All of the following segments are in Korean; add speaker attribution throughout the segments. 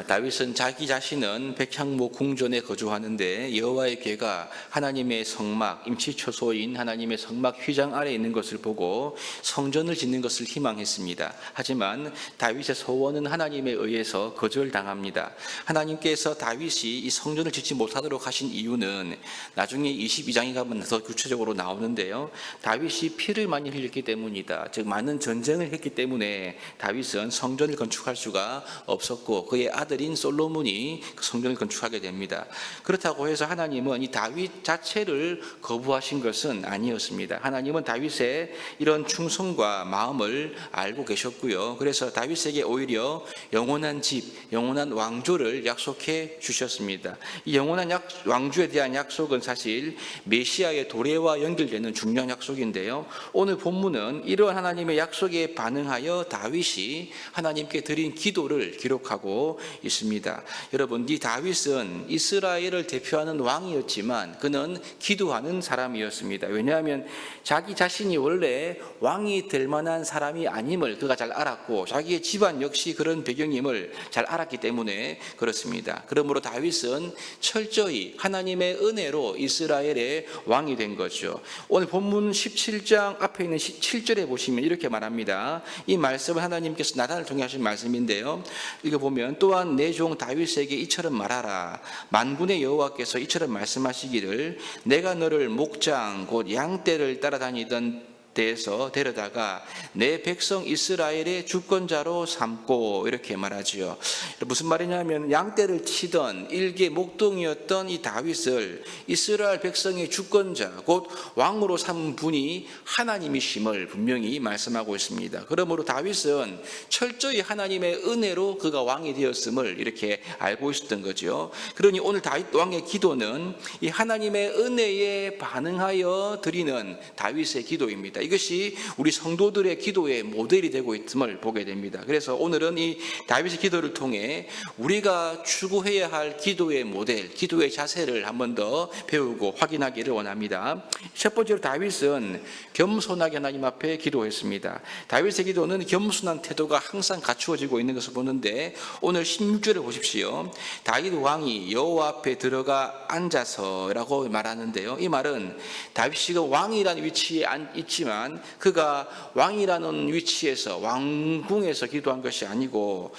Speaker 1: 다윗은 자기 자신은 백향목 궁전에 거주하는데 여호와의 궤가 하나님의 성막 임시초소인 하나님의 성막 휘장 아래에 있는 것을 보고 성전을 짓는 것을 희망했습니다. 하지만 다윗의 소원은 하나님에 의해서 거절당합니다. 하나님께서 다윗이 이 성전을 짓지 못하도록 하신 이유는 나중에 22장에 가면 더 구체적으로 나오는데요. 다윗이 피를 많이 흘렸기 때문이다. 즉 많은 전쟁을 했기 때문에 다윗은 성전을 건축할 수가 없었고 그의 아들인 솔로몬이 그 성전을 건축하게 됩니다. 그렇다고 해서 하나님은 이 다윗 자체를 거부하신 것은 아니었습니다. 하나님은 다윗의 이런 충성과 마음을 알고 계셨고요. 그래서 다윗에게 오히려 영원한 집, 영원한 왕조를 약속해 주셨습니다. 이 영원한 왕조에 대한 약속은 사실 메시아의 도래와 연결되는 중요한 약속인데요. 오늘 본문은 이러한 하나님의 약속에 반응하여 다윗이 하나님께 드린 기도를 기록하고 있습니다. 여러분, 이 다윗은 이스라엘을 대표하는 왕이었지만 그는 기도하는 사람이었습니다. 왜냐하면 자기 자신이 원래 왕이 될 만한 사람이 아님을 그가 잘 알았고 자기의 집안 역시 그런 배경임을 잘 알았기 때문에 그렇습니다. 그러므로 다윗은 철저히 하나님의 은혜로 이스라엘의 왕이 된 거죠. 오늘 본문 17장 앞에 있는 7절에 보시면 이렇게 말합니다. 이 말씀은 하나님께서 나단을 통해 하신 말씀인데요. 읽어보면 또한 내 종 다윗에게 이처럼 말하라. 만군의 여호와께서 이처럼 말씀하시기를 내가 너를 목장 곧 양떼를 따라다니던 데에서 데려다가 내 백성 이스라엘의 주권자로 삼고 이렇게 말하지요. 무슨 말이냐면 양떼를 치던 일개 목동이었던 이 다윗을 이스라엘 백성의 주권자 곧 왕으로 삼은 분이 하나님이심을 분명히 말씀하고 있습니다. 그러므로 다윗은 철저히 하나님의 은혜로 그가 왕이 되었음을 이렇게 알고 있었던 거죠. 그러니 오늘 다윗 왕의 기도는 이 하나님의 은혜에 반응하여 드리는 다윗의 기도입니다. 이것이 우리 성도들의 기도의 모델이 되고 있음을 보게 됩니다. 그래서 오늘은 이 다윗의 기도를 통해 우리가 추구해야 할 기도의 모델, 기도의 자세를 한 번 더 배우고 확인하기를 원합니다. 첫 번째로 다윗은 겸손하게 하나님 앞에 기도했습니다. 다윗의 기도는 겸손한 태도가 항상 갖추어지고 있는 것을 보는데 오늘 16절을 보십시오. 다윗 왕이 여호와 앞에 들어가 앉아서라고 말하는데요. 이 말은 다윗이 왕이라는 위치에 있지만 그가 왕이라는 위치에서 왕궁에서 기도한 것이 아니고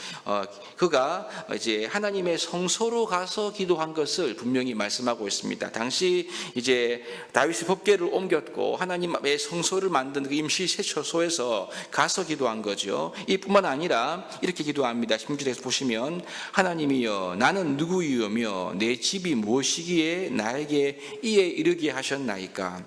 Speaker 1: 그가 이제 하나님의 성소로 가서 기도한 것을 분명히 말씀하고 있습니다. 당시 이제 다윗이 법궤를 옮겼고 하나님의 성소를 만든 그 임시 세처소에서 가서 기도한 거죠. 이뿐만 아니라 이렇게 기도합니다. 16절에서 보시면 하나님이여 나는 누구이오며 내 집이 무엇이기에 나에게 이에 이르게 하셨나이까.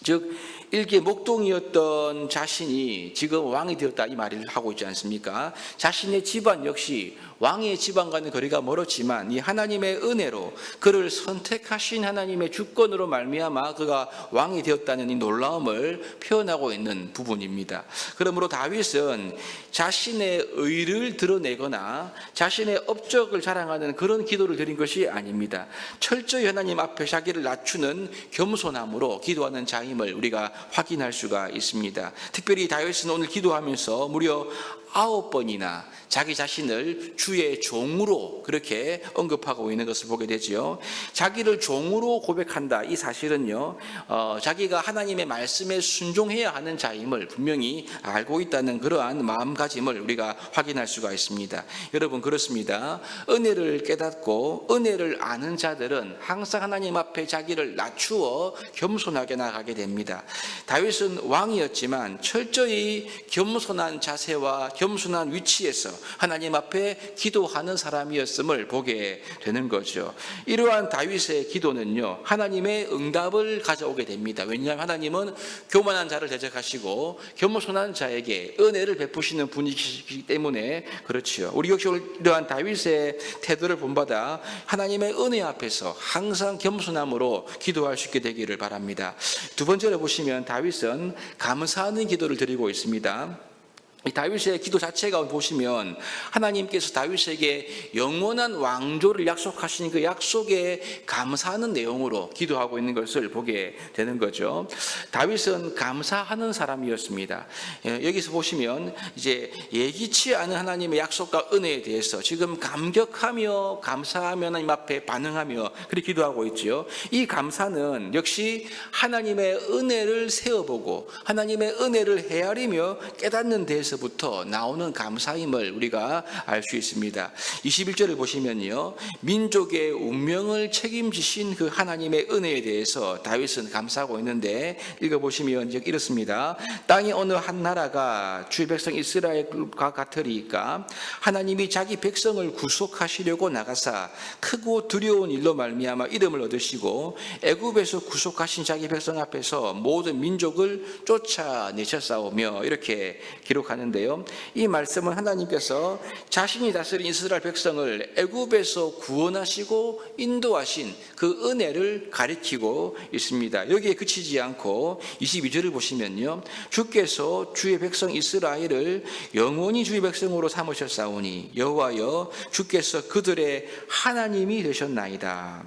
Speaker 1: 즉 일개 목동이었던 자신이 지금 왕이 되었다 이 말을 하고 있지 않습니까? 자신의 집안 역시 왕의 집안과는 거리가 멀었지만 이 하나님의 은혜로 그를 선택하신 하나님의 주권으로 말미암아 그가 왕이 되었다는 이 놀라움을 표현하고 있는 부분입니다. 그러므로 다윗은 자신의 의를 드러내거나 자신의 업적을 자랑하는 그런 기도를 드린 것이 아닙니다. 철저히 하나님 앞에 자기를 낮추는 겸손함으로 기도하는 자임을 우리가 확인할 수가 있습니다. 특별히 다윗은 오늘 기도하면서 무려 9번이나 자기 자신을 주의 종으로 그렇게 언급하고 있는 것을 보게 되지요. 자기를 종으로 고백한다. 이 사실은요, 자기가 하나님의 말씀에 순종해야 하는 자임을 분명히 알고 있다는 그러한 마음가짐을 우리가 확인할 수가 있습니다. 여러분 그렇습니다. 은혜를 깨닫고 은혜를 아는 자들은 항상 하나님 앞에 자기를 낮추어 겸손하게 나가게 됩니다. 다윗은 왕이었지만 철저히 겸손한 자세와 겸손한 위치에서 하나님 앞에 기도하는 사람이었음을 보게 되는 거죠. 이러한 다윗의 기도는요, 하나님의 응답을 가져오게 됩니다. 왜냐하면 하나님은 교만한 자를 대적하시고 겸손한 자에게 은혜를 베푸시는 분이시기 때문에 그렇지요. 우리 역시 이러한 다윗의 태도를 본받아 하나님의 은혜 앞에서 항상 겸손함으로 기도할 수 있게 되기를 바랍니다. 두 번째로 보시면 다윗은 감사하는 기도를 드리고 있습니다. 이 다윗의 기도 자체가 보시면 하나님께서 다윗에게 영원한 왕조를 약속하신 그 약속에 감사하는 내용으로 기도하고 있는 것을 보게 되는 거죠. 다윗은 감사하는 사람이었습니다. 여기서 보시면 이제 예기치 않은 하나님의 약속과 은혜에 대해서 지금 감격하며 감사하며 하나님 앞에 반응하며 그렇게 기도하고 있죠. 이 감사는 역시 하나님의 은혜를 세어보고 하나님의 은혜를 헤아리며 깨닫는 데서 부터 나오는 감사임을 우리가 알 수 있습니다. 21절을 보시면요, 민족의 운명을 책임지신 그 하나님의 은혜에 대해서 다윗은 감사하고 있는데 읽어보시면 이렇습니다. 땅의 어느 한 나라가 주의 백성 이스라엘과 같으리까 하나님이 자기 백성을 구속하시려고 나가사 크고 두려운 일로 말미암아 이름을 얻으시고 애굽에서 구속하신 자기 백성 앞에서 모든 민족을 쫓아내셨사오며 이렇게 기록하는데요. 이 말씀은 하나님께서 자신이 다스린 이스라엘 백성을 애굽에서 구원하시고 인도하신 그 은혜를 가리키고 있습니다. 여기에 그치지 않고 22절을 보시면요, 주께서 주의 백성 이스라엘을 영원히 주의 백성으로 삼으셨사오니 여호와여 주께서 그들의 하나님이 되셨나이다.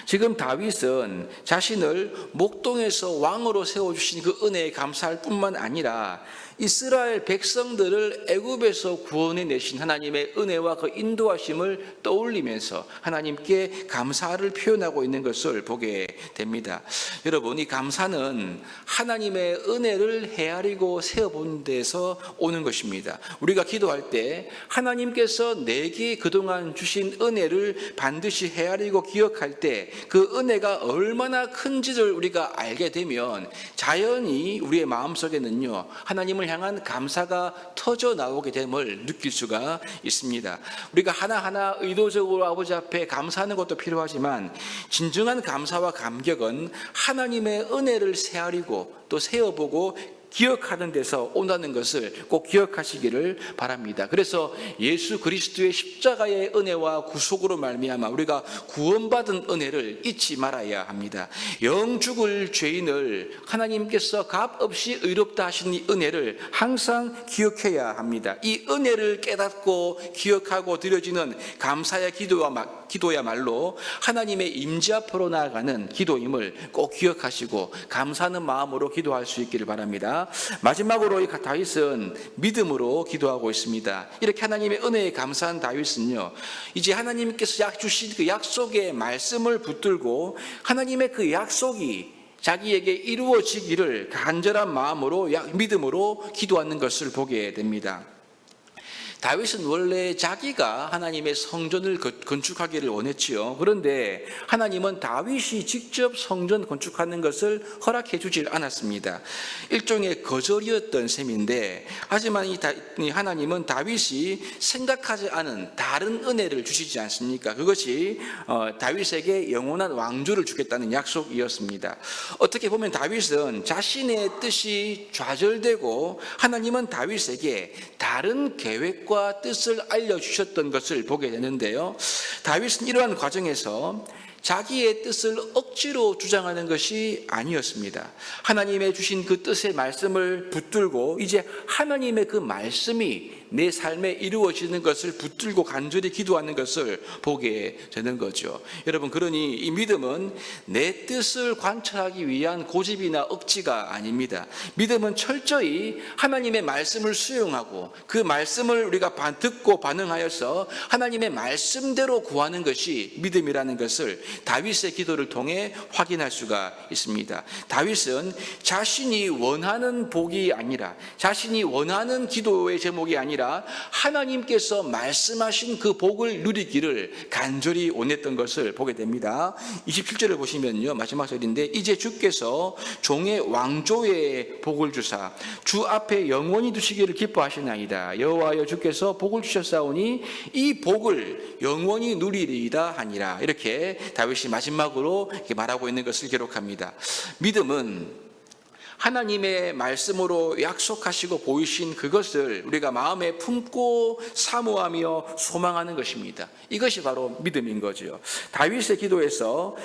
Speaker 1: 지금 다윗은 자신을 목동에서 왕으로 세워주신 그 은혜에 감사할 뿐만 아니라 이스라엘 백성들을 애굽에서 구원해내신 하나님의 은혜와 그 인도하심을 떠올리면서 하나님께 감사를 표현하고 있는 것을 보게 됩니다. 여러분, 이 감사는 하나님의 은혜를 헤아리고 세어본 데서 오는 것입니다. 우리가 기도할 때 하나님께서 내게 그동안 주신 은혜를 반드시 헤아리고 기억할 때 그 은혜가 얼마나 큰지를 우리가 알게 되면 자연히 우리의 마음속에는요, 하나님을 향한 감사가 터져 나오게 됨을 느낄 수가 있습니다. 우리가 하나하나 의도적으로 아버지 앞에 감사하는 것도 필요하지만 진정한 감사와 감격은 하나님의 은혜를 헤아리고 또 세어보고 기억하는 데서 온다는 것을 꼭 기억하시기를 바랍니다. 그래서 예수 그리스도의 십자가의 은혜와 구속으로 말미암아 우리가 구원받은 은혜를 잊지 말아야 합니다. 영 죽을 죄인을 하나님께서 값없이 의롭다 하신 이 은혜를 항상 기억해야 합니다. 이 은혜를 깨닫고 기억하고 드려지는 감사의 기도야말로 하나님의 임재 앞으로 나아가는 기도임을 꼭 기억하시고 감사하는 마음으로 기도할 수 있기를 바랍니다. 마지막으로 이 다윗은 믿음으로 기도하고 있습니다. 이렇게 하나님의 은혜에 감사한 다윗은요, 이제 하나님께서 주신 그 약속의 말씀을 붙들고 하나님의 그 약속이 자기에게 이루어지기를 간절한 마음으로 믿음으로 기도하는 것을 보게 됩니다. 다윗은 원래 자기가 하나님의 성전을 건축하기를 원했지요. 그런데 하나님은 다윗이 직접 성전 건축하는 것을 허락해 주질 않았습니다. 일종의 거절이었던 셈인데, 하지만 이 하나님은 다윗이 생각하지 않은 다른 은혜를 주시지 않습니까? 그것이 다윗에게 영원한 왕조를 주겠다는 약속이었습니다. 어떻게 보면 다윗은 자신의 뜻이 좌절되고 하나님은 다윗에게 다른 계획과 뜻을 알려주셨던 것을 보게 되는데요, 다윗은 이러한 과정에서 자기의 뜻을 억지로 주장하는 것이 아니었습니다. 하나님의 주신 그 뜻의 말씀을 붙들고 이제 하나님의 그 말씀이 내 삶에 이루어지는 것을 붙들고 간절히 기도하는 것을 보게 되는 거죠. 여러분, 그러니 이 믿음은 내 뜻을 관철하기 위한 고집이나 억지가 아닙니다. 믿음은 철저히 하나님의 말씀을 수용하고 그 말씀을 우리가 듣고 반응하여서 하나님의 말씀대로 구하는 것이 믿음이라는 것을 다윗의 기도를 통해 확인할 수가 있습니다. 다윗은 자신이 원하는 복이 아니라, 자신이 원하는 기도의 제목이 아니라 하나님께서 말씀하신 그 복을 누리기를 간절히 원했던 것을 보게 됩니다. 27절을 보시면요, 마지막 절인데, 이제 주께서 종의 왕조의 복을 주사 주 앞에 영원히 두시기를 기뻐하시나이다. 여호와여 주께서 복을 주셨사오니 이 복을 영원히 누리리이다 하니라. 이렇게 다윗이 마지막으로 이렇게 말하고 있는 것을 기록합니다. 믿음은 하나님의 말씀으로 약속하시고 보이신 그것을 우리가 마음에 품고 사모하며 소망하는 것입니다. 이것이 바로 믿음인 거죠. 다윗의 기도에서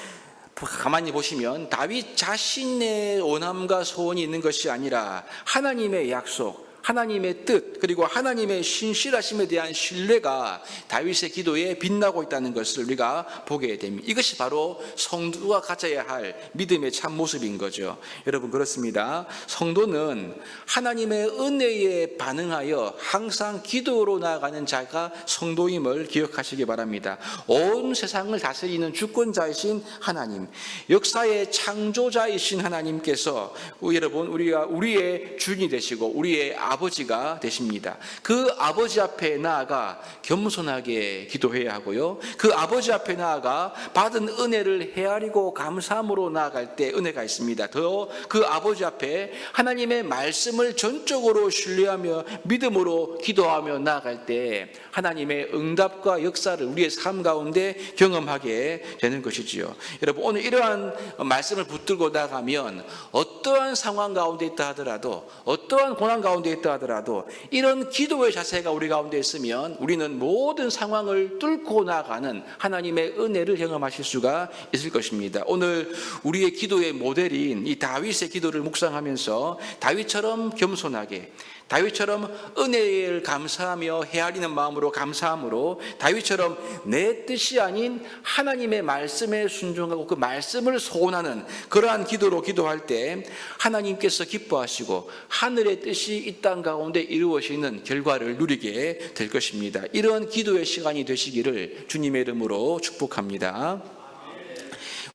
Speaker 1: 가만히 보시면 다윗 자신의 원함과 소원이 있는 것이 아니라 하나님의 약속, 하나님의 뜻 그리고 하나님의 신실하심에 대한 신뢰가 다윗의 기도에 빛나고 있다는 것을 우리가 보게 됩니다. 이것이 바로 성도가 가져야 할 믿음의 참 모습인 거죠. 여러분 그렇습니다. 성도는 하나님의 은혜에 반응하여 항상 기도로 나아가는 자가 성도임을 기억하시기 바랍니다. 온 세상을 다스리는 주권자이신 하나님, 역사의 창조자이신 하나님께서 여러분 우리의 주인이 되시고 우리의 아버지가 되십니다. 그 아버지 앞에 나아가 겸손하게 기도해야 하고요. 그 아버지 앞에 나아가 받은 은혜를 헤아리고 감사함으로 나아갈 때 은혜가 있습니다. 더 그 아버지 앞에 하나님의 말씀을 전적으로 신뢰하며 믿음으로 기도하며 나아갈 때 하나님의 응답과 역사를 우리의 삶 가운데 경험하게 되는 것이지요. 여러분 오늘 이러한 말씀을 붙들고 나가면 어떠한 상황 가운데 있다 하더라도 어떠한 고난 가운데 있다 하더라도 이런 기도의 자세가 우리 가운데 있으면 우리는 모든 상황을 뚫고 나가는 하나님의 은혜를 경험하실 수가 있을 것입니다. 오늘 우리의 기도의 모델인 이 다윗의 기도를 묵상하면서 다윗처럼 겸손하게 다윗처럼 은혜를 감사하며 헤아리는 마음으로 감사함으로 다윗처럼 내 뜻이 아닌 하나님의 말씀에 순종하고 그 말씀을 소원하는 그러한 기도로 기도할 때 하나님께서 기뻐하시고 하늘의 뜻이 이 땅 가운데 이루어지는 결과를 누리게 될 것입니다. 이런 기도의 시간이 되시기를 주님의 이름으로 축복합니다.